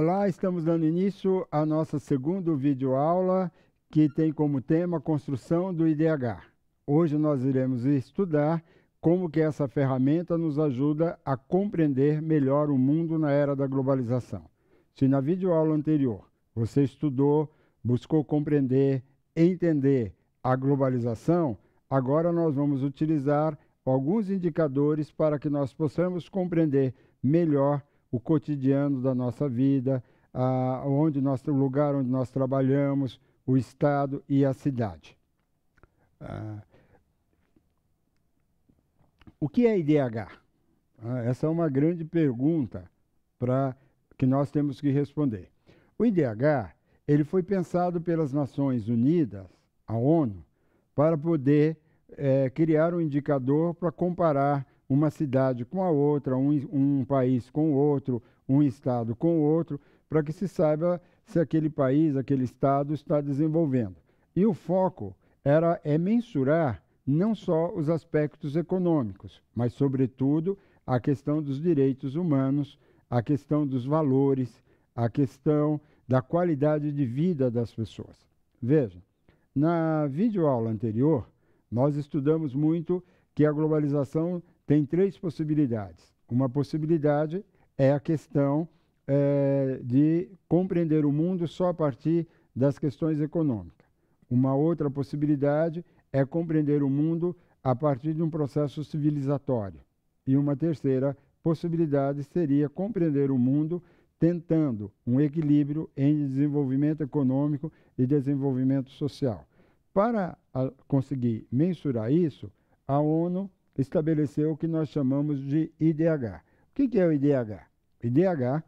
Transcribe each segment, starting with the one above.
Olá, estamos dando início à nossa segunda videoaula, que tem como tema construção do IDH. Hoje nós iremos estudar como que essa ferramenta nos ajuda a compreender melhor o mundo na era da globalização. Se na videoaula anterior você estudou, buscou compreender, entender a globalização, agora nós vamos utilizar alguns indicadores para que nós possamos compreender melhor o cotidiano da nossa vida, o lugar onde nós trabalhamos, o estado e a cidade. O que é IDH? Essa é uma grande pergunta que nós temos que responder. O IDH ele foi pensado pelas Nações Unidas, a ONU, para poder criar um indicador para comparar uma cidade com a outra, um país com o outro, um estado com o outro, para que se saiba se aquele país, aquele estado está desenvolvendo. E o foco é mensurar não só os aspectos econômicos, mas, sobretudo, a questão dos direitos humanos, a questão dos valores, a questão da qualidade de vida das pessoas. Veja, na videoaula anterior, nós estudamos muito que a globalização tem três possibilidades. Uma possibilidade é a questão de compreender o mundo só a partir das questões econômicas. Uma outra possibilidade é compreender o mundo a partir de um processo civilizatório. E uma terceira possibilidade seria compreender o mundo tentando um equilíbrio entre desenvolvimento econômico e desenvolvimento social. Para conseguir mensurar isso, a ONU estabeleceu o que nós chamamos de IDH. O que é o IDH? O IDH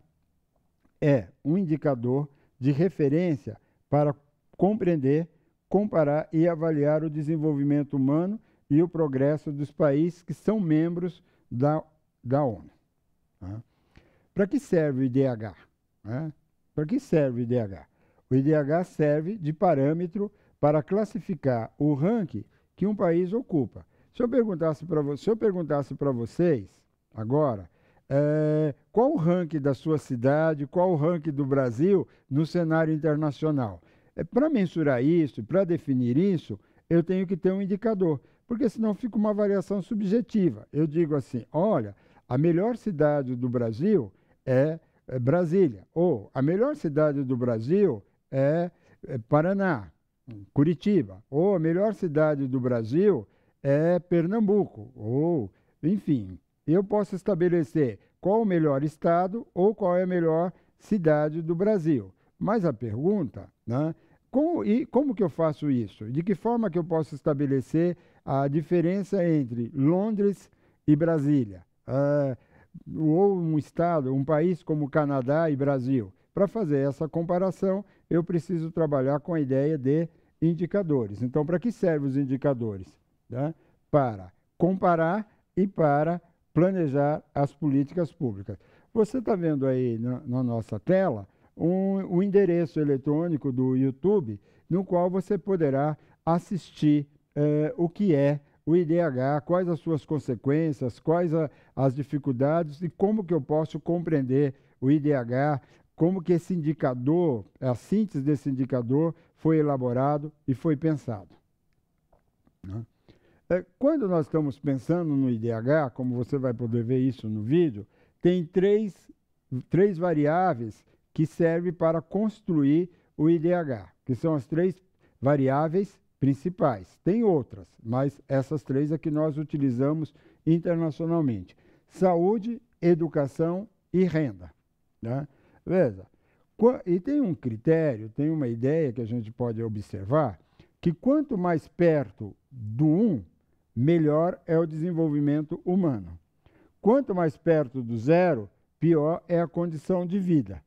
é um indicador de referência para compreender, comparar e avaliar o desenvolvimento humano e o progresso dos países que são membros da ONU. Para que serve o IDH? Para que serve o IDH? O IDH serve de parâmetro para classificar o ranking que um país ocupa. Se eu perguntasse para vocês, agora, qual o ranking da sua cidade, qual o ranking do Brasil no cenário internacional? Para mensurar isso, para definir isso, eu tenho que ter um indicador, porque senão fica uma variação subjetiva. Eu digo assim, olha, a melhor cidade do Brasil é Brasília, ou a melhor cidade do Brasil é Paraná, Curitiba, ou a melhor cidade do Brasil é Pernambuco, ou, enfim, eu posso estabelecer qual o melhor estado ou qual é a melhor cidade do Brasil. Mas a pergunta, né, como que eu faço isso? De que forma que eu posso estabelecer a diferença entre Londres e Brasília? Ou um estado, um país como Canadá e Brasil? Para fazer essa comparação, eu preciso trabalhar com a ideia de indicadores. Então, para que servem os indicadores? Para comparar e para planejar as políticas públicas. Você está vendo aí na nossa tela um endereço eletrônico do YouTube, no qual você poderá assistir o que é o IDH, quais as suas consequências, quais as dificuldades e como que eu posso compreender o IDH, como que esse indicador, a síntese desse indicador foi elaborado e foi pensado. Quando nós estamos pensando no IDH, como você vai poder ver isso no vídeo, tem três variáveis que servem para construir o IDH, que são as três variáveis principais. Tem outras, mas essas três é que nós utilizamos internacionalmente. Saúde, educação e renda. Veja, e tem um critério, tem uma ideia que a gente pode observar, que quanto mais perto do 1, melhor é o desenvolvimento humano. Quanto mais perto do 0, pior é a condição de vida.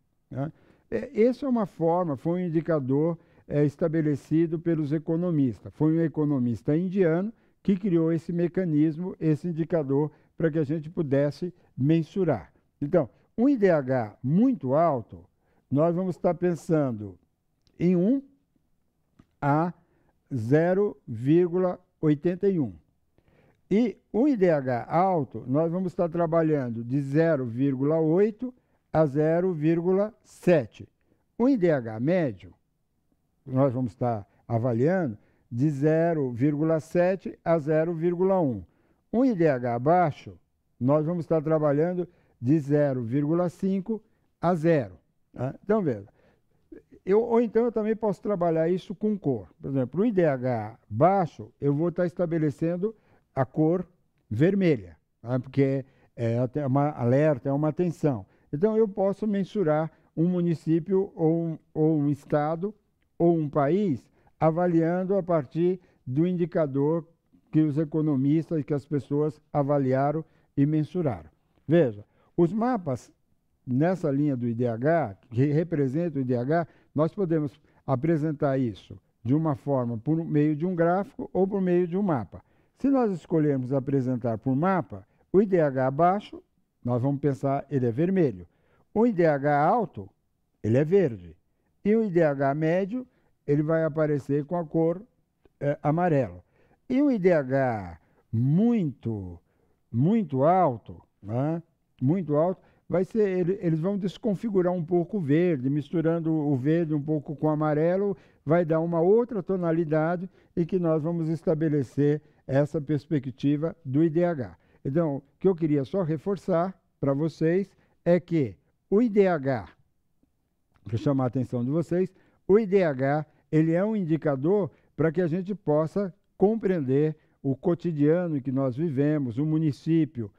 Essa é uma forma, foi um indicador estabelecido pelos economistas. Foi um economista indiano que criou esse mecanismo, esse indicador, para que a gente pudesse mensurar. Então, um IDH muito alto, nós vamos estar pensando em 1 a 0,81. E um IDH alto, nós vamos estar trabalhando de 0,8 a 0,7. O IDH médio, nós vamos estar avaliando, de 0,7 a 0,1. Um IDH baixo, nós vamos estar trabalhando de 0,5 a 0. Tá? Então, veja, ou então eu também posso trabalhar isso com cor. Por exemplo, o IDH baixo, eu vou estar estabelecendo a cor vermelha, tá? Porque é uma alerta, é uma atenção. Então, eu posso mensurar um município ou um estado ou um país avaliando a partir do indicador que os economistas e que as pessoas avaliaram e mensuraram. Veja, os mapas nessa linha do IDH, que representa o IDH, nós podemos apresentar isso de uma forma por meio de um gráfico ou por meio de um mapa. Se nós escolhermos apresentar por mapa, o IDH baixo, nós vamos pensar, ele é vermelho. O IDH alto, ele é verde. E o IDH médio, ele vai aparecer com a cor amarelo. E o IDH muito alto, né? Muito alto, vai ser, eles vão desconfigurar um pouco o verde, misturando o verde um pouco com o amarelo, vai dar uma outra tonalidade e que nós vamos estabelecer essa perspectiva do IDH. Então, o que eu queria só reforçar para vocês é que o IDH, para chamar a atenção de vocês, o IDH ele é um indicador para que a gente possa compreender o cotidiano em que nós vivemos, o município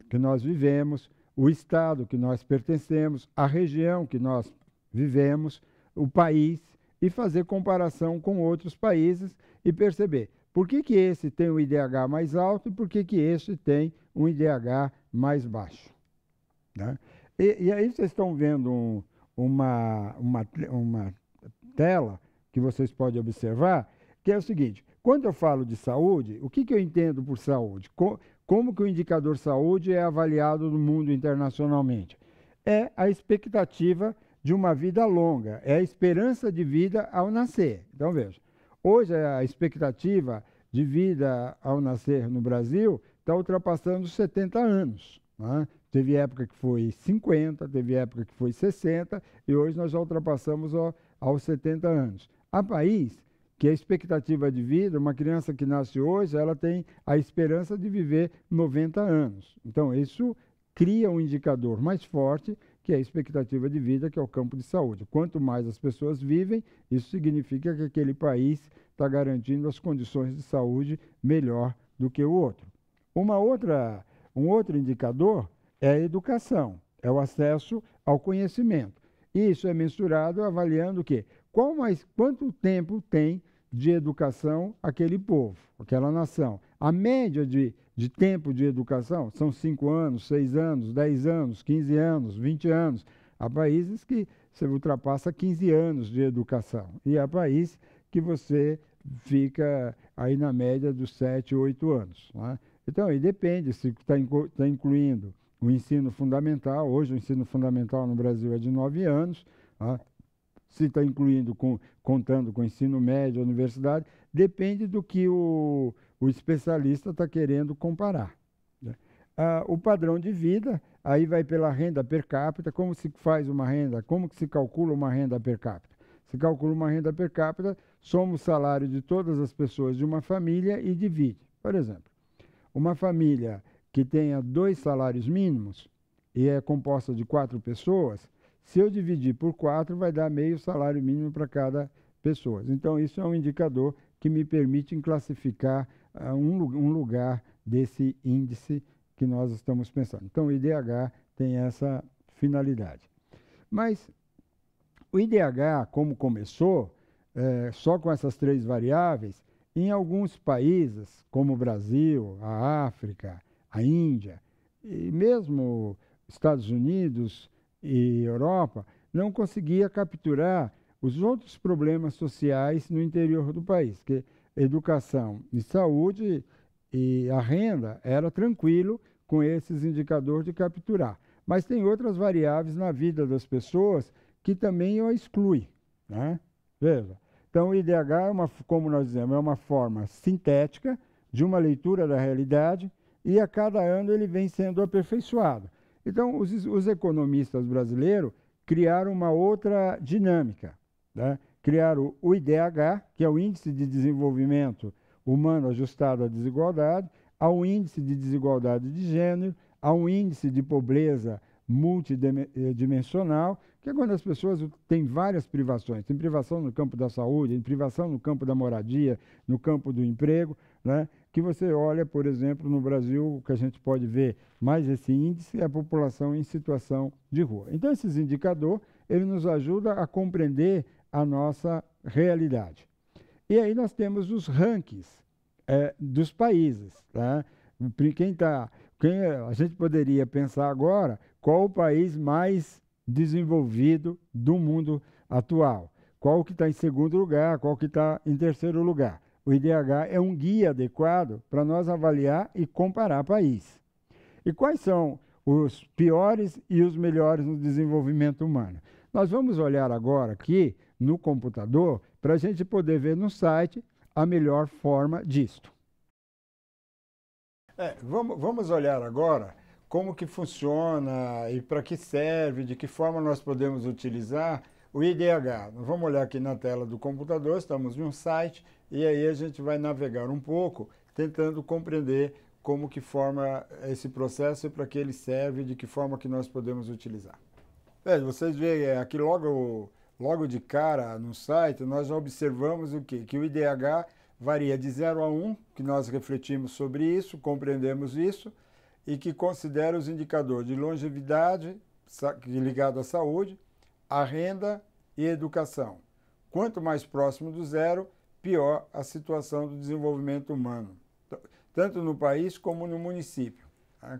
que nós vivemos, o estado que nós pertencemos, a região que nós vivemos, o país, e fazer comparação com outros países e perceber por que esse tem um IDH mais alto e por que esse tem um IDH mais baixo. Né? E aí vocês estão vendo uma tela que vocês podem observar, que é o seguinte: quando eu falo de saúde, o que eu entendo por saúde? Como que o indicador saúde é avaliado no mundo internacionalmente? É a expectativa de uma vida longa, é a esperança de vida ao nascer. Então, veja, hoje a expectativa de vida ao nascer no Brasil está ultrapassando os 70 anos. Né? Teve época que foi 50, teve época que foi 60, e hoje nós já ultrapassamos aos 70 anos. Há país que a expectativa de vida, uma criança que nasce hoje, ela tem a esperança de viver 90 anos. Então, isso cria um indicador mais forte, que é a expectativa de vida, que é o campo de saúde. Quanto mais as pessoas vivem, isso significa que aquele país está garantindo as condições de saúde melhor do que o outro. Um outro indicador é a educação, é o acesso ao conhecimento. Isso é mensurado avaliando o quê? Quanto tempo tem de educação aquele povo, aquela nação. A média de tempo de educação são 5 anos, 6 anos, 10 anos, 15 anos, 20 anos. Há países que você ultrapassa 15 anos de educação. E há países que você fica aí na média dos 7, 8 anos. Né? Então, aí depende se está incluindo o ensino fundamental. Hoje o ensino fundamental no Brasil é de 9 anos. Né? Se está incluindo, contando com o ensino médio, a universidade, depende do que o especialista está querendo comparar. Né? O padrão de vida, aí vai pela renda per capita. Como se faz uma renda, como que se calcula uma renda per capita? Se calcula uma renda per capita, soma o salário de todas as pessoas de uma família e divide. Por exemplo, uma família que tenha 2 salários mínimos e é composta de 4 pessoas, se eu dividir por 4, vai dar meio salário mínimo para cada pessoa. Então, isso é um indicador que me permite classificar um lugar desse índice que nós estamos pensando. Então, o IDH tem essa finalidade. Mas o IDH, como começou, só com essas 3 variáveis, em alguns países, como o Brasil, a África, a Índia, e mesmo Estados Unidos e Europa, não conseguia capturar os outros problemas sociais no interior do país, que educação e saúde e a renda era tranquilo com esses indicadores de capturar. Mas tem outras variáveis na vida das pessoas que também o exclui. Né? Veja, então o IDH, como nós dizemos, é uma forma sintética de uma leitura da realidade e a cada ano ele vem sendo aperfeiçoado. Então, os economistas brasileiros criaram uma outra dinâmica, né? Criaram o IDH, que é o Índice de Desenvolvimento Humano Ajustado à Desigualdade, há um índice de desigualdade de gênero, há um índice de pobreza multidimensional, que é quando as pessoas têm várias privações. Tem privação no campo da saúde, tem privação no campo da moradia, no campo do emprego, né? Que você olha, por exemplo, no Brasil, o que a gente pode ver mais esse índice é a população em situação de rua. Então, esses indicadores, ele nos ajuda a compreender a nossa realidade. E aí nós temos os rankings dos países. Tá? A gente poderia pensar agora qual o país mais desenvolvido do mundo atual. Qual que está em segundo lugar, qual que está em terceiro lugar. O IDH é um guia adequado para nós avaliar e comparar países. E quais são os piores e os melhores no desenvolvimento humano? Nós vamos olhar agora aqui no computador para a gente poder ver no site a melhor forma disto. Vamos olhar agora como que funciona e para que serve, de que forma nós podemos utilizar o IDH. Vamos olhar aqui na tela do computador, estamos em um site, e aí a gente vai navegar um pouco, tentando compreender como que forma esse processo e para que ele serve, de que forma que nós podemos utilizar. Vocês veem aqui logo de cara no site, nós já observamos o quê? Que o IDH varia de 0 a 1, que nós refletimos sobre isso, compreendemos isso, e que considera os indicadores de longevidade ligado à saúde, à renda e à educação. Quanto mais próximo do zero, pior a situação do desenvolvimento humano, tanto no país como no município.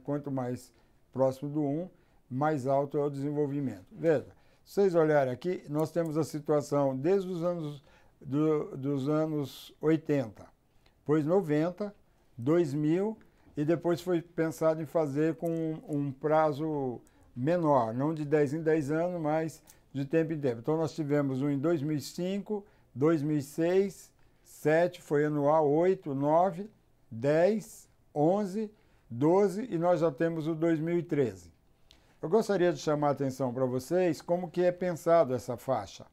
Quanto mais próximo do 1, mais alto é o desenvolvimento. Veja, se vocês olharem aqui, nós temos a situação desde os dos anos 80, depois 90, 2000, e depois foi pensado em fazer com um prazo menor, não de 10 em 10 anos, mas de tempo em tempo. Então nós tivemos um em 2005, 2006, 7 foi anual, 8, 9, 10, 11, 12 e nós já temos o 2013. Eu gostaria de chamar a atenção para vocês como que é pensado essa faixa.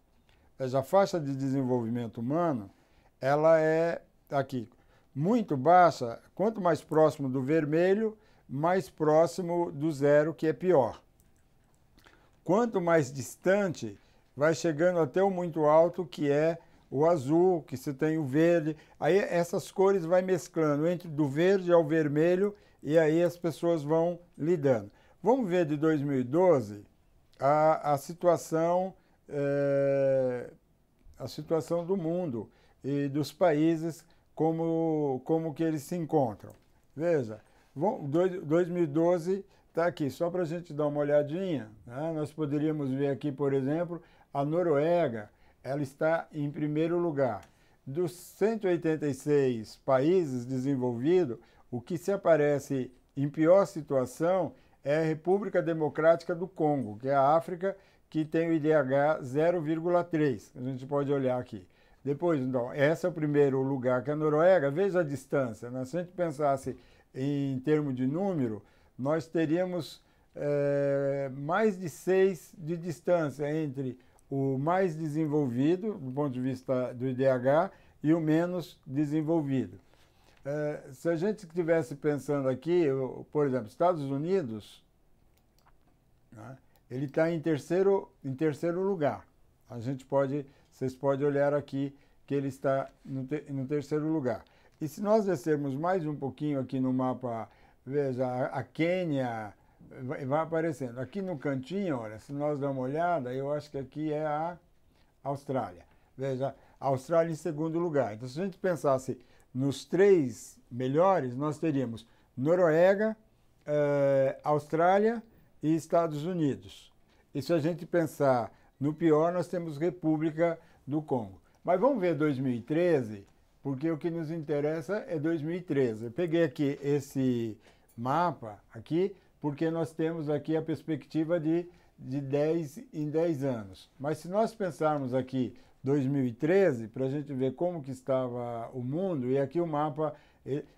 A faixa de desenvolvimento humano, ela é aqui muito baixa, quanto mais próximo do vermelho, mais próximo do zero, que é pior. Quanto mais distante, vai chegando até o muito alto, que é o azul, que você tem o verde. Aí essas cores vai mesclando entre do verde ao vermelho e aí as pessoas vão lidando. Vamos ver de 2012 a situação do mundo e dos países, como que eles se encontram. Veja, 2012 está aqui, só para a gente dar uma olhadinha, né? Nós poderíamos ver aqui, por exemplo, a Noruega, ela está em primeiro lugar. Dos 186 países desenvolvidos, o que se aparece em pior situação é a República Democrática do Congo, que é a África, que tem o IDH 0,3. A gente pode olhar aqui. Depois, então, esse é o primeiro lugar, que é a Noruega. Veja a distância, né? Se a gente pensasse em termos de número, nós teríamos mais de 6 de distância entre o mais desenvolvido, do ponto de vista do IDH, e o menos desenvolvido. Se a gente estivesse pensando aqui, por exemplo, Estados Unidos, né, ele está em terceiro lugar. Vocês podem olhar aqui que ele está no terceiro lugar. E se nós descermos mais um pouquinho aqui no mapa, veja, a Quênia vai aparecendo. Aqui no cantinho, olha, se nós damos uma olhada, eu acho que aqui é a Austrália. Veja, a Austrália em segundo lugar. Então, se a gente pensasse nos 3 melhores, nós teríamos Noruega, Austrália e Estados Unidos. E se a gente pensar no pior, nós temos República do Congo. Mas vamos ver 2013, porque o que nos interessa é 2013. Eu peguei aqui esse mapa aqui, porque nós temos aqui a perspectiva de 10 em 10 anos. Mas se nós pensarmos aqui 2013, para a gente ver como que estava o mundo, e aqui o mapa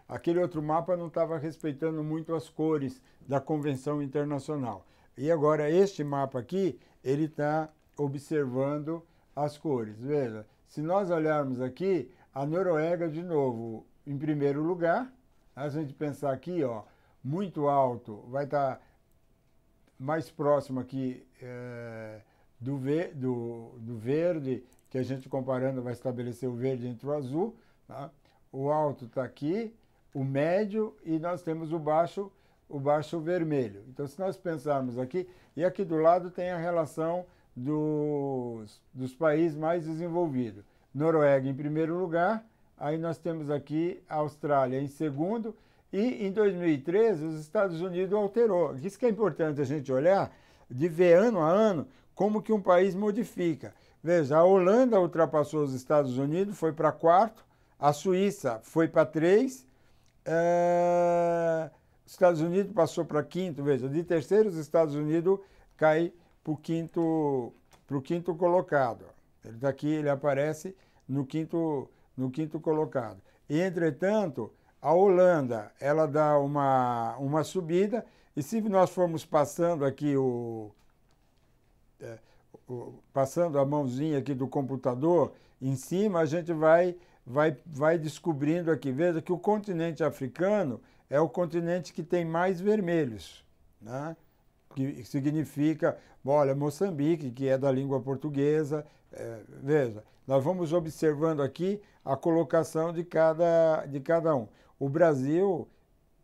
Aquele outro mapa não estava respeitando muito as cores da Convenção Internacional. E agora este mapa aqui, ele está observando as cores. Veja, se nós olharmos aqui, a Noruega, de novo, em primeiro lugar. Se a gente pensar aqui, ó, muito alto, vai estar mais próximo aqui do verde, que a gente comparando vai estabelecer o verde entre o azul. Tá? O alto está aqui, o médio e nós temos o baixo vermelho. Então, se nós pensarmos aqui, e aqui do lado tem a relação dos países mais desenvolvidos. Noruega em primeiro lugar, aí nós temos aqui a Austrália em segundo, e em 2013 os Estados Unidos alterou. Isso que é importante a gente olhar, de ver ano a ano, como que um país modifica. Veja, a Holanda ultrapassou os Estados Unidos, foi para quarto, a Suíça foi para 3, os Estados Unidos passou para quinto, veja, de terceiro os Estados Unidos cai para o quinto colocado. Ele está aqui, ele aparece no quinto colocado. E, entretanto, a Holanda, ela dá uma subida, e se nós formos passando aqui passando a mãozinha aqui do computador em cima, a gente vai descobrindo aqui. Veja que o continente africano é o continente que tem mais vermelhos, né? Que significa, olha, Moçambique, que é da língua portuguesa. Veja, nós vamos observando aqui a colocação de cada um. O Brasil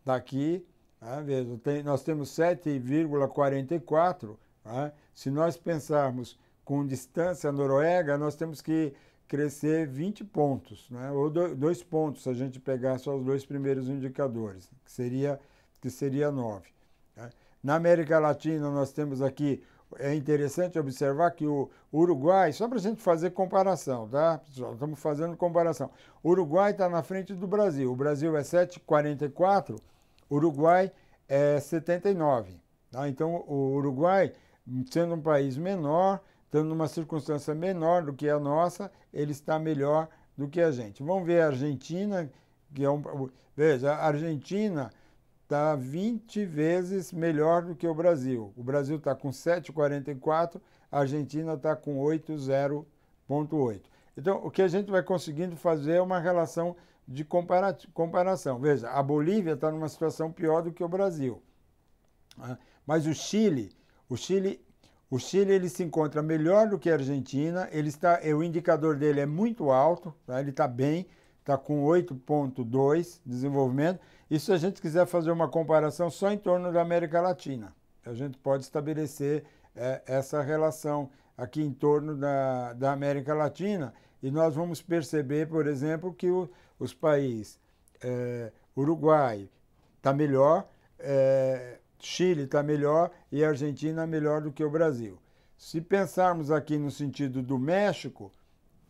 está aqui, né? Veja, nós temos 7,44. Né? Se nós pensarmos com distância à Noruega, nós temos que crescer 20 pontos, né? Ou 2 pontos, se a gente pegar só os 2 primeiros indicadores, que seria 9. Né? Na América Latina, nós temos aqui, é interessante observar que o Uruguai, só para a gente fazer comparação, tá, pessoal? Estamos fazendo comparação. O Uruguai está na frente do Brasil. O Brasil é 7,44, o Uruguai é 79. Tá? Então, o Uruguai, sendo um país menor, estando numa circunstância menor do que a nossa, ele está melhor do que a gente. Vamos ver a Argentina, que é veja, a Argentina está 20 vezes melhor do que o Brasil. O Brasil está com 7,44, a Argentina está com 8,0,8. Então, o que a gente vai conseguindo fazer é uma relação de comparação. Veja, a Bolívia está numa situação pior do que o Brasil. Mas o Chile ele se encontra melhor do que a Argentina, o indicador dele é muito alto, tá? Ele está bem, está com 8,2 desenvolvimento. E se a gente quiser fazer uma comparação só em torno da América Latina, a gente pode estabelecer essa relação aqui em torno da América Latina, e nós vamos perceber, por exemplo, que os países Uruguai está melhor, Chile está melhor e a Argentina melhor do que o Brasil. Se pensarmos aqui no sentido do México,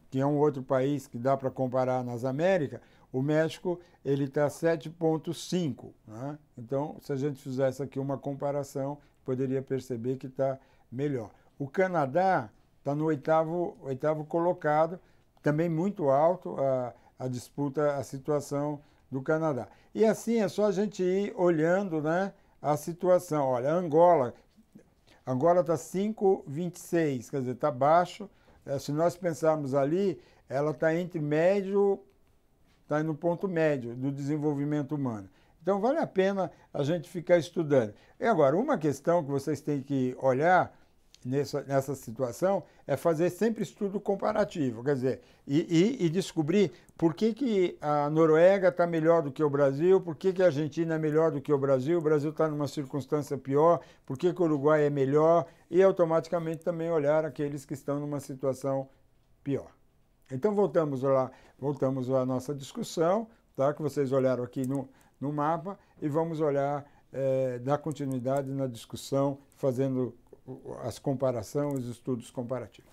que é um outro país que dá para comparar nas Américas, o México ele está 7,5. Né? Então, se a gente fizesse aqui uma comparação, poderia perceber que está melhor. O Canadá está no oitavo colocado, também muito alto a disputa, a situação do Canadá. E assim é só a gente ir olhando, né, a situação. Olha, Angola está 5,26, quer dizer, está baixo. Se nós pensarmos ali, ela está entre médio, está no ponto médio do desenvolvimento humano. Então, vale a pena a gente ficar estudando. E agora, uma questão que vocês têm que olhar nessa situação é fazer sempre estudo comparativo, quer dizer, e descobrir por que a Noruega está melhor do que o Brasil, por que a Argentina é melhor do que o Brasil está numa circunstância pior, por que o Uruguai é melhor, e automaticamente também olhar aqueles que estão numa situação pior. Então, voltamos à nossa discussão, tá? Que vocês olharam aqui no mapa, e vamos olhar, dar continuidade na discussão, fazendo as comparações, os estudos comparativos.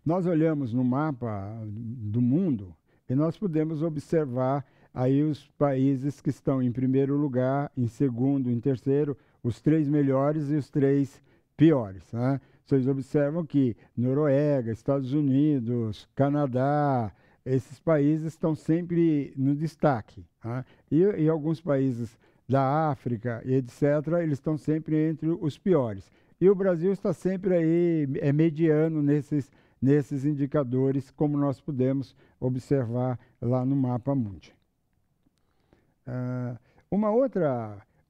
Nós olhamos no mapa do mundo e nós podemos observar aí os países que estão em primeiro lugar, em segundo, em terceiro, os 3 melhores e os 3 piores. Né? Vocês observam que Noruega, Estados Unidos, Canadá, esses países estão sempre no destaque. Tá? E alguns países da África e etc., eles estão sempre entre os piores. E o Brasil está sempre aí, mediano nesses indicadores, como nós podemos observar lá no Mapa Mundi.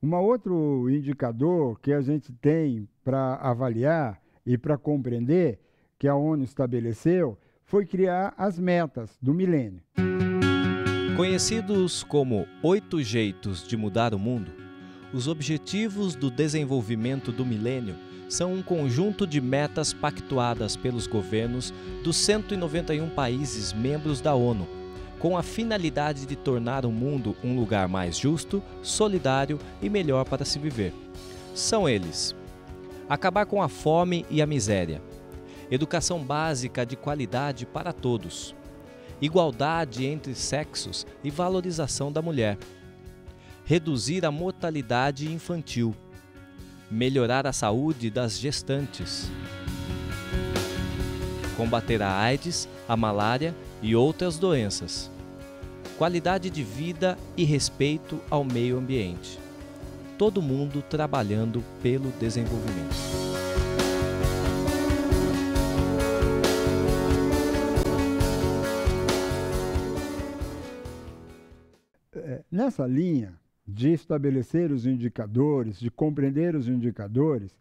Outro indicador que a gente tem para avaliar e para compreender, que a ONU estabeleceu, foi criar as metas do milênio. Conhecidos como 8 jeitos de mudar o mundo, os Objetivos do Desenvolvimento do Milênio são um conjunto de metas pactuadas pelos governos dos 191 países membros da ONU, com a finalidade de tornar o mundo um lugar mais justo, solidário e melhor para se viver. São eles: acabar com a fome e a miséria, educação básica de qualidade para todos, igualdade entre sexos e valorização da mulher, reduzir a mortalidade infantil, melhorar a saúde das gestantes, combater a AIDS, a malária e outras doenças, qualidade de vida e respeito ao meio ambiente. Todo mundo trabalhando pelo desenvolvimento. Nessa linha de estabelecer os indicadores, de compreender os indicadores,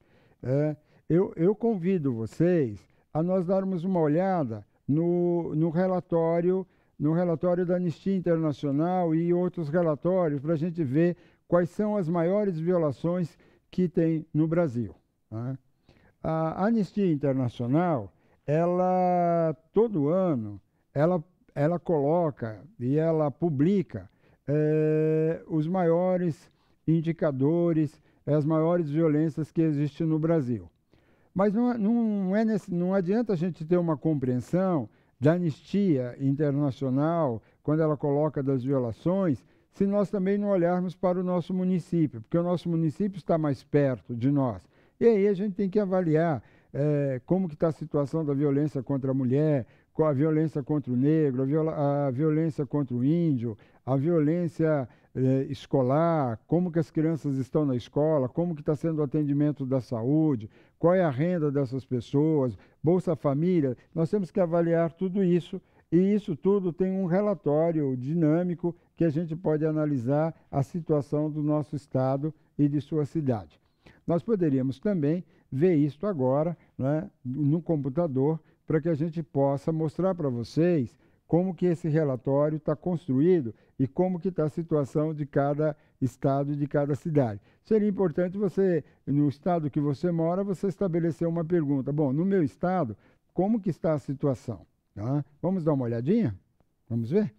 eu convido vocês a nós darmos uma olhada no relatório da Anistia Internacional e outros relatórios para a gente ver quais são as maiores violações que tem no Brasil. Tá? A Anistia Internacional, todo ano, ela coloca e ela publica os maiores indicadores, as maiores violências que existem no Brasil. Mas não adianta a gente ter uma compreensão da Anistia Internacional, quando ela coloca das violações, se nós também não olharmos para o nosso município, porque o nosso município está mais perto de nós. E aí a gente tem que avaliar como que está a situação da violência contra a mulher, a violência contra o negro, a violência contra o índio, a violência escolar, como que as crianças estão na escola, como que está sendo o atendimento da saúde, qual é a renda dessas pessoas, Bolsa Família. Nós temos que avaliar tudo isso, e isso tudo tem um relatório dinâmico que a gente pode analisar a situação do nosso estado e de sua cidade. Nós poderíamos também ver isso agora, né, no computador, para que a gente possa mostrar para vocês como que esse relatório está construído e como que está a situação de cada estado e de cada cidade. Seria importante você, no estado que você mora, você estabelecer uma pergunta. Bom, no meu estado, como que está a situação? Tá? Vamos dar uma olhadinha? Vamos ver?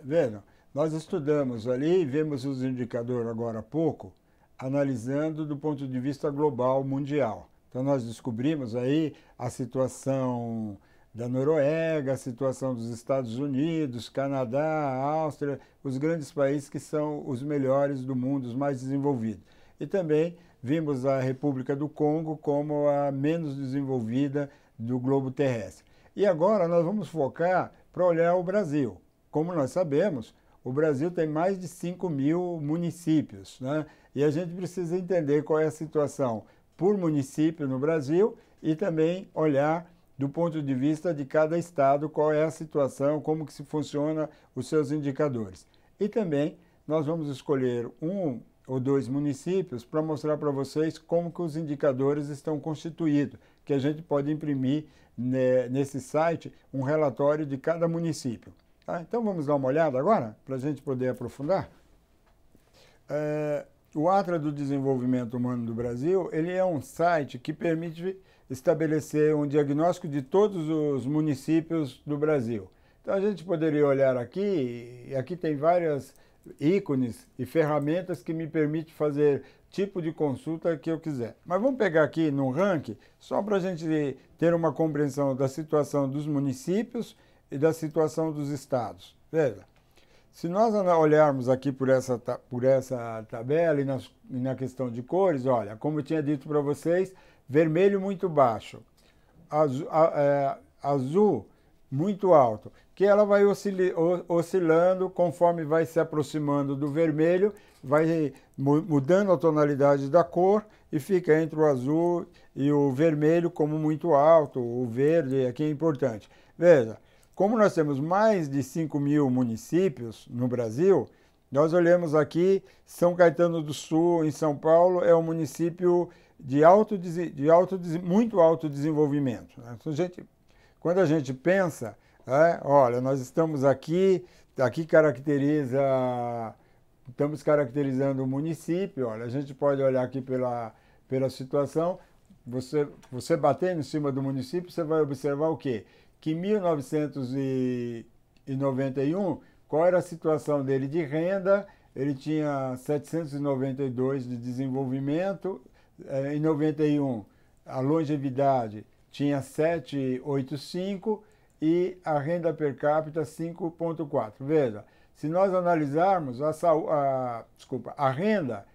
Vendo, nós estudamos ali, vemos os indicadores agora há pouco, analisando do ponto de vista global, mundial. Então, nós descobrimos aí a situação da Noruega, a situação dos Estados Unidos, Canadá, Áustria, os grandes países que são os melhores do mundo, os mais desenvolvidos. E também vimos a República do Congo como a menos desenvolvida do globo terrestre. E agora nós vamos focar para olhar o Brasil. Como nós sabemos, o Brasil tem mais de 5.000 municípios, né? E a gente precisa entender qual é a situação por município no Brasil e também olhar do ponto de vista de cada estado qual é a situação, como que se funciona os seus indicadores. E também nós vamos escolher 1 ou 2 municípios para mostrar para vocês como que os indicadores estão constituídos, que a gente pode imprimir nesse site um relatório de cada município. Tá? Então vamos dar uma olhada agora, para a gente poder aprofundar. O Atlas do Desenvolvimento Humano do Brasil, ele é um site que permite estabelecer um diagnóstico de todos os municípios do Brasil. Então a gente poderia olhar aqui, e aqui tem vários ícones e ferramentas que me permitem fazer tipo de consulta que eu quiser. Mas vamos pegar aqui no ranking, só para a gente ter uma compreensão da situação dos municípios e da situação dos estados. Veja, se nós olharmos aqui por essa tabela e na questão de cores, olha, como eu tinha dito para vocês, vermelho muito baixo, azul muito alto, que ela vai oscilando conforme vai se aproximando do vermelho, vai mudando a tonalidade da cor e fica entre o azul e o vermelho como muito alto, o verde aqui é importante. Veja, como nós temos mais de 5.000 municípios no Brasil, nós olhamos aqui, São Caetano do Sul, em São Paulo, é um município de muito alto desenvolvimento. Quando a gente pensa, olha, nós estamos aqui estamos caracterizando o município, olha, a gente pode olhar aqui pela situação, você batendo em cima do município, você vai observar o quê? Que em 1991, qual era a situação dele de renda? Ele tinha 792 de desenvolvimento, em 91 a longevidade tinha 785 e a renda per capita 5,4. Veja, se nós analisarmos a renda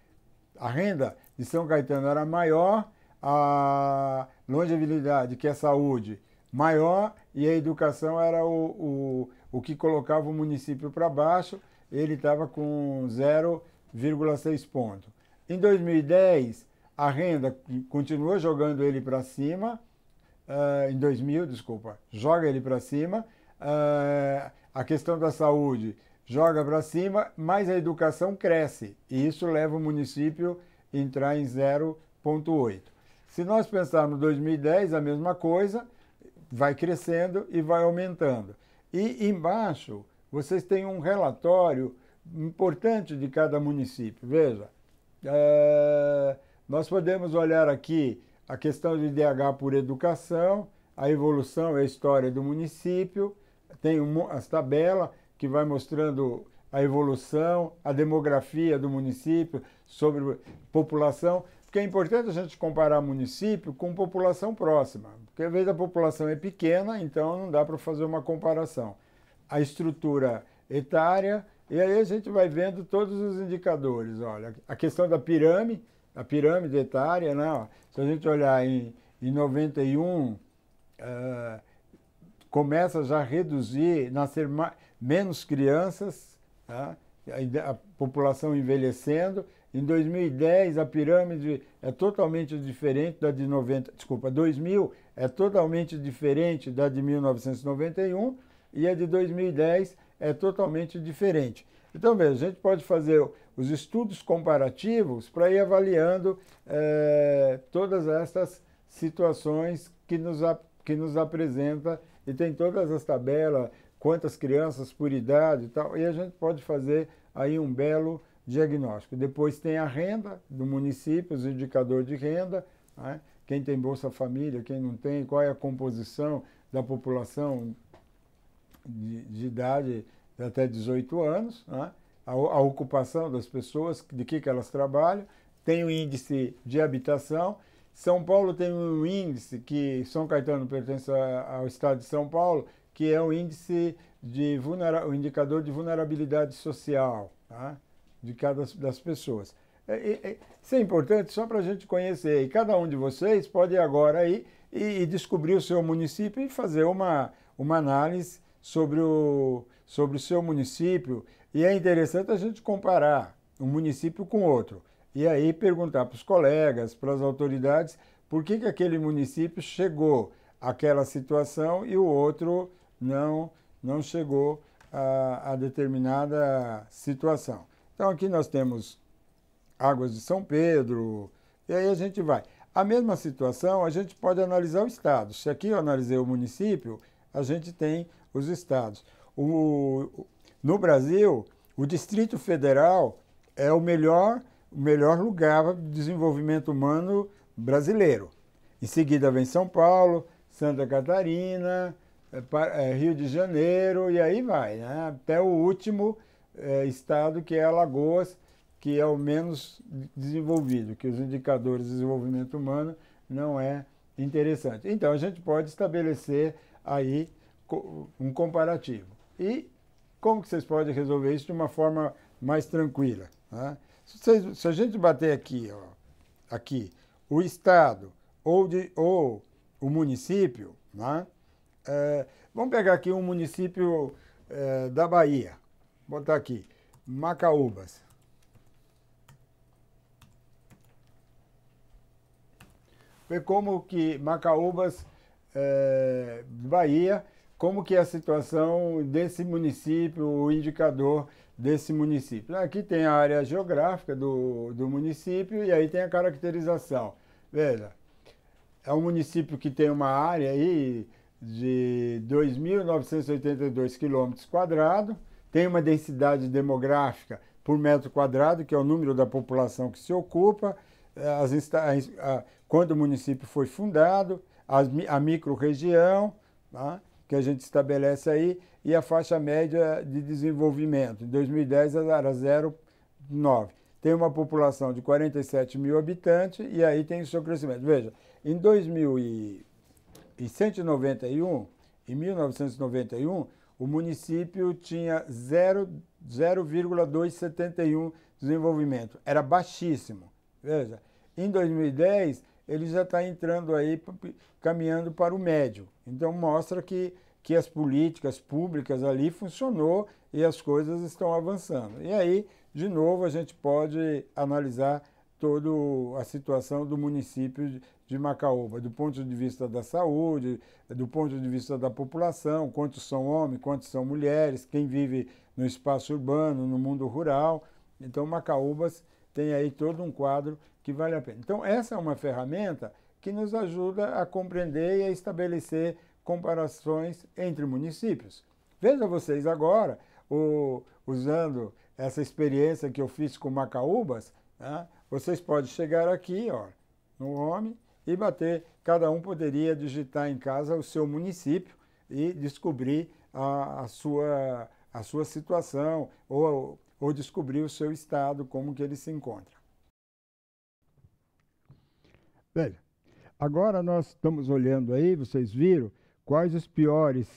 de São Caetano era maior, a longevidade, que é saúde, maior, e a educação era o que colocava o município para baixo, ele estava com 0,6 pontos. Em 2010, a renda continuou jogando ele para cima, em 2000, desculpa, joga ele para cima, a questão da saúde joga para cima, mas a educação cresce, e isso leva o município a entrar em 0,8. Se nós pensarmos em 2010, a mesma coisa, vai crescendo e vai aumentando. E embaixo, vocês têm um relatório importante de cada município. Veja, nós podemos olhar aqui a questão do IDH por educação, a evolução e a história do município, tem as tabelas que vai mostrando a evolução, a demografia do município, sobre população, porque é importante a gente comparar município com população próxima, porque às vezes a população é pequena, então não dá para fazer uma comparação. A estrutura etária, e aí a gente vai vendo todos os indicadores. Olha, a questão da pirâmide, a pirâmide etária, né? Se a gente olhar em 91, começa já a reduzir, nascer menos crianças, tá? A população envelhecendo. Em 2010, a pirâmide é totalmente diferente da de 2000 é totalmente diferente da de 1991 e a de 2010 é totalmente diferente. Então, veja, a gente pode fazer os estudos comparativos para ir avaliando todas essas situações que nos apresenta, e tem todas as tabelas, quantas crianças por idade e tal, e a gente pode fazer aí um belo diagnóstico. Depois tem a renda do município, os indicadores de renda, né? Quem tem Bolsa Família, quem não tem, qual é a composição da população de idade até 18 anos, né? A ocupação das pessoas, de que elas trabalham, tem o índice de habitação. São Paulo tem um índice que São Caetano pertence ao estado de São Paulo, que é o índice o indicador de vulnerabilidade social, tá? De cada das pessoas. Isso é importante só para a gente conhecer. E cada um de vocês pode agora ir e descobrir o seu município e fazer uma análise sobre o seu município. E é interessante a gente comparar um município com outro. E aí perguntar para os colegas, para as autoridades, por que aquele município chegou àquela situação e o outro não chegou a determinada situação. Então aqui nós temos Águas de São Pedro, e aí a gente vai. A mesma situação a gente pode analisar o estado. Se aqui eu analisei o município, a gente tem os estados. No Brasil, o Distrito Federal é o melhor lugar de desenvolvimento humano brasileiro. Em seguida vem São Paulo, Santa Catarina, Rio de Janeiro, e aí vai, né? Até o último estado, que é Alagoas, que é o menos desenvolvido, que os indicadores de desenvolvimento humano não é interessante. Então, a gente pode estabelecer aí um comparativo. E como que vocês podem resolver isso de uma forma mais tranquila, né? Se a gente bater aqui, aqui o estado ou o município, né? Vamos pegar aqui um município da Bahia. Vou botar aqui, Macaúbas. Ver como que Macaúbas, Bahia, como que é a situação desse município, o indicador desse município. Aqui tem a área geográfica do município e aí tem a caracterização. Veja, é um município que tem uma área aí de 2.982 km², tem uma densidade demográfica por metro quadrado, que é o número da população que se ocupa, quando o município foi fundado, a micro-região, tá, que a gente estabelece aí, e a faixa média de desenvolvimento. Em 2010 era 0,9. Tem uma população de 47 mil habitantes e aí tem o seu crescimento. Veja, em 1991, o município tinha 0,271 desenvolvimento. Era baixíssimo. Veja, em 2010, ele já está entrando aí, caminhando para o médio. Então, mostra que as políticas públicas ali funcionou e as coisas estão avançando. E aí, de novo, a gente pode analisar toda a situação do município de Macaúba, do ponto de vista da saúde, do ponto de vista da população, quantos são homens, quantos são mulheres, quem vive no espaço urbano, no mundo rural. Então, Macaúbas tem aí todo um quadro que vale a pena. Então, essa é uma ferramenta que nos ajuda a compreender e a estabelecer comparações entre municípios. Veja vocês agora, usando essa experiência que eu fiz com Macaúbas, né, vocês podem chegar aqui, ó, no Home e bater, cada um poderia digitar em casa o seu município e descobrir a sua situação ou descobrir o seu estado, como que ele se encontra. Veja, agora nós estamos olhando aí, vocês viram, quais os piores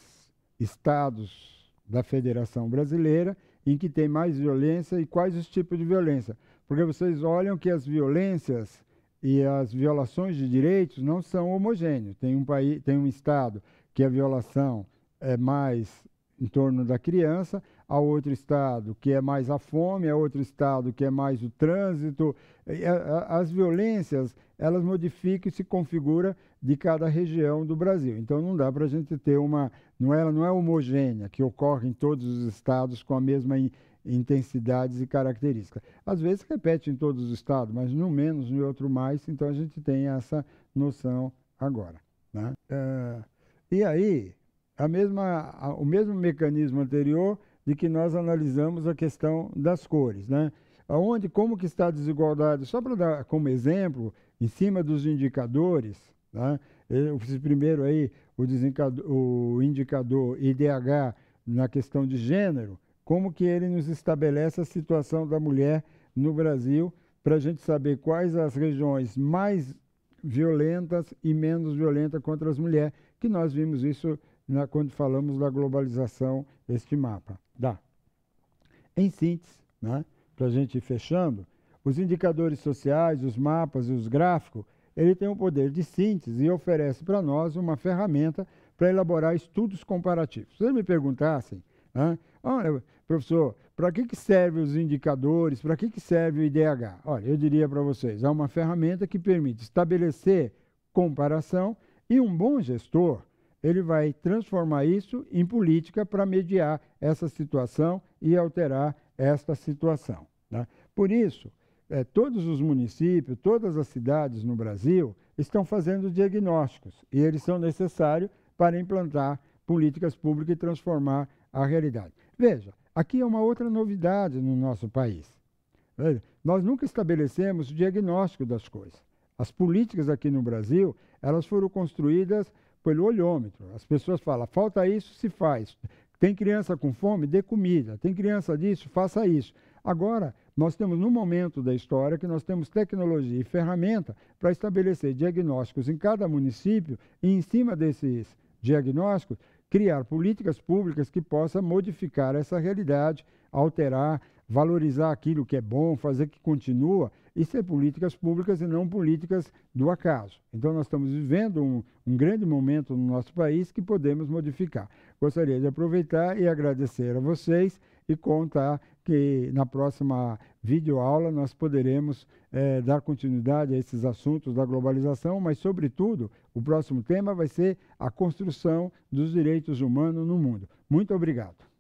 estados da Federação Brasileira em que tem mais violência e quais os tipos de violência. Porque vocês olham que as violências e as violações de direitos não são homogêneos. Tem um estado que a violação é mais em torno da criança, há outro estado que é mais a fome, há outro estado que é mais o trânsito. As violências, elas modificam e se configuram de cada região do Brasil. Então não dá para a gente ter ela não é homogênea, que ocorre em todos os estados com a mesma intensidades e características. Às vezes repete em todos os estados, mas no menos, no outro mais, então a gente tem essa noção agora, né? E aí, o mesmo mecanismo anterior de que nós analisamos a questão das cores, né? Como que está a desigualdade? Só para dar como exemplo, em cima dos indicadores, né? Eu fiz primeiro aí o indicador IDH na questão de gênero, como que ele nos estabelece a situação da mulher no Brasil, para a gente saber quais as regiões mais violentas e menos violentas contra as mulheres, que nós vimos isso quando falamos da globalização, este mapa. Em síntese, né, para a gente ir fechando, os indicadores sociais, os mapas e os gráficos, ele tem um poder de síntese e oferece para nós uma ferramenta para elaborar estudos comparativos. Se eles me perguntassem, né, olha, professor, para que servem os indicadores, para que serve o IDH? Olha, eu diria para vocês, é uma ferramenta que permite estabelecer comparação e um bom gestor, ele vai transformar isso em política para mediar essa situação e alterar esta situação, né? Por isso, todos os municípios, todas as cidades no Brasil estão fazendo diagnósticos e eles são necessários para implantar políticas públicas e transformar a realidade. Veja, aqui é uma outra novidade no nosso país. Veja, nós nunca estabelecemos o diagnóstico das coisas. As políticas aqui no Brasil, elas foram construídas pelo olhômetro. As pessoas falam, falta isso, se faz. Tem criança com fome? Dê comida. Tem criança disso? Faça isso. Agora, nós temos num momento da história que nós temos tecnologia e ferramenta para estabelecer diagnósticos em cada município e, em cima desses diagnósticos, criar políticas públicas que possam modificar essa realidade, alterar, valorizar aquilo que é bom, fazer que continua e ser políticas públicas e não políticas do acaso. Então, nós estamos vivendo um grande momento no nosso país que podemos modificar. Gostaria de aproveitar e agradecer a vocês e contar que na próxima videoaula nós poderemos dar continuidade a esses assuntos da globalização, mas, sobretudo, o próximo tema vai ser a construção dos direitos humanos no mundo. Muito obrigado.